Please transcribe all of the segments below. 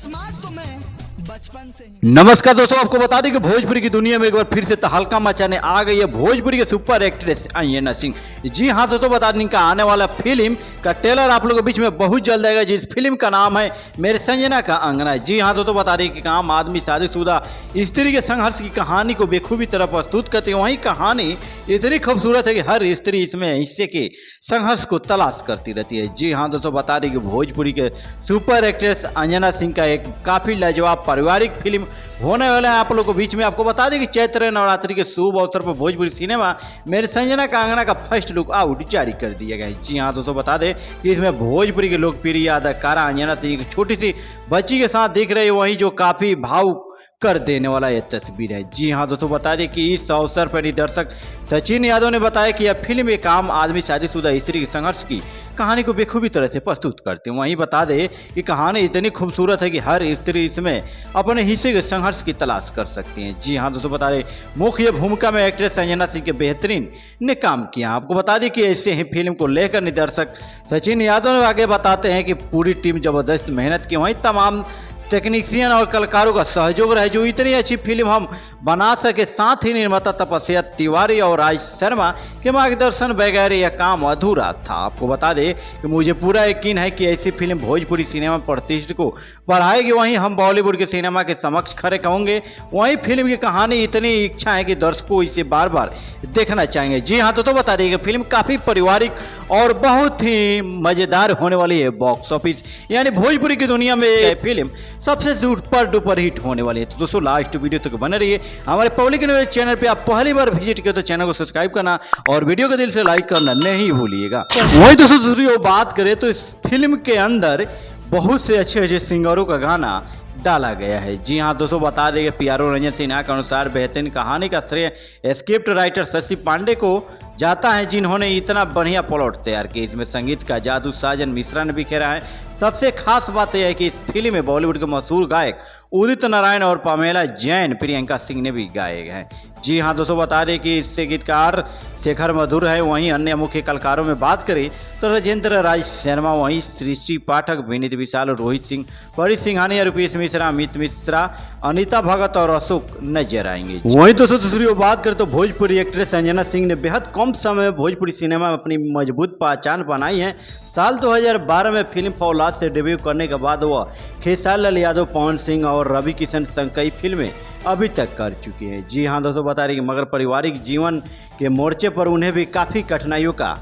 Smart तो मैं बचपन से ही। नमस्कार दोस्तों, आपको बता दें कि भोजपुरी की दुनिया में एक बार फिर से तहलका मचाने आ गई है भोजपुरी के सुपर एक्ट्रेस अंजना सिंह। जी हाँ दोस्तों, बता दें का आने वाला फिल्म का ट्रेलर आप लोगों के बीच में बहुत जल्द आएगा, जिस फिल्म का नाम है मेरे संजना का अंगना। जी हाँ दोस्तों, बता दें कि आम आदमी शादीशुदा स्त्री के संघर्ष की कहानी को बेखूबी तरह प्रस्तुत करते हैं। वहीं कहानी इतनी खूबसूरत है कि हर स्त्री इसमें हिस्से के संघर्ष को तलाश करती रहती है। जी हाँ दोस्तों, बता दें कि भोजपुरी के सुपर एक्ट्रेस अंजना सिंह का एक काफी लाजवाब पारिवारिक फिल्म होने वाला है आप लोगों के बीच में। आपको बता दें कि चैत्र नवरात्रि के शुभ अवसर पर भोजपुरी सिनेमा मेरे संजना का अंगना का फर्स्ट लुक आउट जारी कर दिया गया है। जी हाँ दोस्तों, बता दें कि इसमें भोजपुरी के लोकप्रिय अदाकारा अंजना सिंह एक छोटी सी बच्ची के साथ दिख रही है, वहीं जो काफी भावुक कर देने वाला यह तस्वीर है। जी हाँ दोस्तों, बता दें कि इस अवसर पर निर्देशक सचिन यादव ने बताया कि यह फिल्म एक आम आदमी शादीशुदा स्त्री के संघर्ष की कहानी को बेखूबी तरह से प्रस्तुत करते हैं। वहीं बता दें कि कहानी इतनी खूबसूरत है कि हर स्त्री इसमें अपने हिस्से के संघर्ष की तलाश कर सकती हैं। जी हाँ दोस्तों, बता दें मुख्य भूमिका में एक्ट्रेस संजना सिंह के बेहतरीन ने काम किया। आपको बता दें कि ऐसे ही फिल्म को लेकर निर्देशक सचिन यादव ने आगे बताते हैं कि पूरी टीम जबरदस्त मेहनत की, वहीं तमाम टेक्नीशियन और कलाकारों का सहयोग रहे जो इतनी अच्छी फिल्म हम बना सके। साथ ही निर्माता तपस्या तिवारी और राज शर्मा के मार्गदर्शन बगैर यह काम अधूरा था। आपको बता दें कि मुझे पूरा यकीन है कि ऐसी फिल्म भोजपुरी सिनेमा प्रतिष्ठा को बढ़ाएगी, वहीं हम बॉलीवुड के सिनेमा के समक्ष खड़े होंगे। वहीं फिल्म की कहानी इतनी इच्छा है कि दर्शकों इसे बार बार देखना चाहेंगे। जी हाँ तो बता दें कि फिल्म काफ़ी पारिवारिक और बहुत ही मज़ेदार होने वाली है। बॉक्स ऑफिस यानी भोजपुरी की दुनिया में यह फिल्म सबसे सुपर डुपर हिट होने वाली है। तो दोस्तों लास्ट वीडियो तक बने रहिए। हमारे पब्लिक न्यूज चैनल पे आप पहली बार विजिट किए तो चैनल को सब्सक्राइब करना और वीडियो को दिल से लाइक करना नहीं भूलिएगा। वही दोस्तों दूसरी ओर बात करें तो इस फिल्म के अंदर बहुत से अच्छे अच्छे सिंगरों का गाना डाला गया है। जी हाँ दोस्तों, बता दें कि पीआरओ रंजन सिन्हा के अनुसार बेहतरीन कहानी का श्रेय स्क्रिप्ट राइटर शशि पांडे को जाता है, जिन्होंने इतना बढ़िया प्लॉट तैयार किया। इसमें संगीत का जादू साजन मिश्रा ने बिखेरा है। सबसे खास बात यह है कि इस फिल्म में बॉलीवुड के मशहूर गायक उदित नारायण और पमेला जैन प्रियंका सिंह ने भी गाए हैं। जी हाँ दोस्तों, बता दें कि इससे गीतकार शेखर मधुर है। वहीं अन्य मुख्य कलाकारों में बात करें तो राजेंद्र राज शर्मा, वहीं सृष्टि पाठक, विनीत विशाल, रोहित सिंह, परी सिंघानिया, रुपेश मिश्रा, अमित मिश्रा, अनीता भगत और अशोक नजर आएंगे। वहीं दोस्तों दूसरी ओर बात करें तो भोजपुरी एक्ट्रेस अंजना सिंह ने बेहद कम समय में भोजपुरी सिनेमा में अपनी मजबूत पहचान बनाई है। साल 2012 में फिल्म फौलाद से डेब्यू करने के बाद वह खेसारी लाल यादव, पवन सिंह और रवि किशन संग कई फिल्में अभी तक कर चुके हैं। जी हाँ दोस्तों, बता रही कि मगर पारिवारिक जीवन के मोर्चे पर उन्हें भी काफ़ी कठिनाइयों का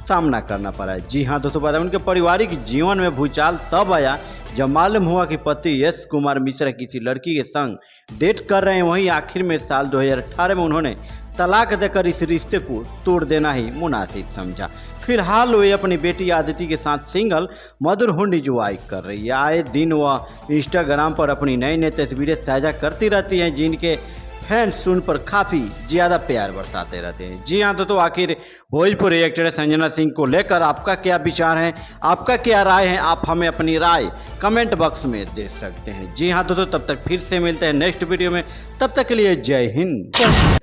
सामना करना पड़ा है। जी हाँ दोस्तों, बता उनके पारिवारिक जीवन में भूचाल तब आया जब मालूम हुआ कि पति यश कुमार मिश्रा किसी लड़की के संग डेट कर रहे हैं। वहीं आखिर में साल 2018 में उन्होंने तलाक देकर इस रिश्ते को तोड़ देना ही मुनासिब समझा। फिलहाल वे अपनी बेटी आदिति के साथ सिंगल मदरहुड एंजॉय कर रही है। आए दिन वह इंस्टाग्राम पर अपनी नई नई तस्वीरें साझा करती रहती हैं, जिनके फैंस उन पर काफ़ी ज़्यादा प्यार बरसाते रहते हैं। जी हाँ तो आखिर भोजपुरी एक्ट्रेस संजना सिंह को लेकर आपका क्या विचार है, आपका क्या राय है, आप हमें अपनी राय कमेंट बॉक्स में दे सकते हैं। जी हाँ तो तब तक फिर से मिलते हैं नेक्स्ट वीडियो में, तब तक के लिए जय हिंद।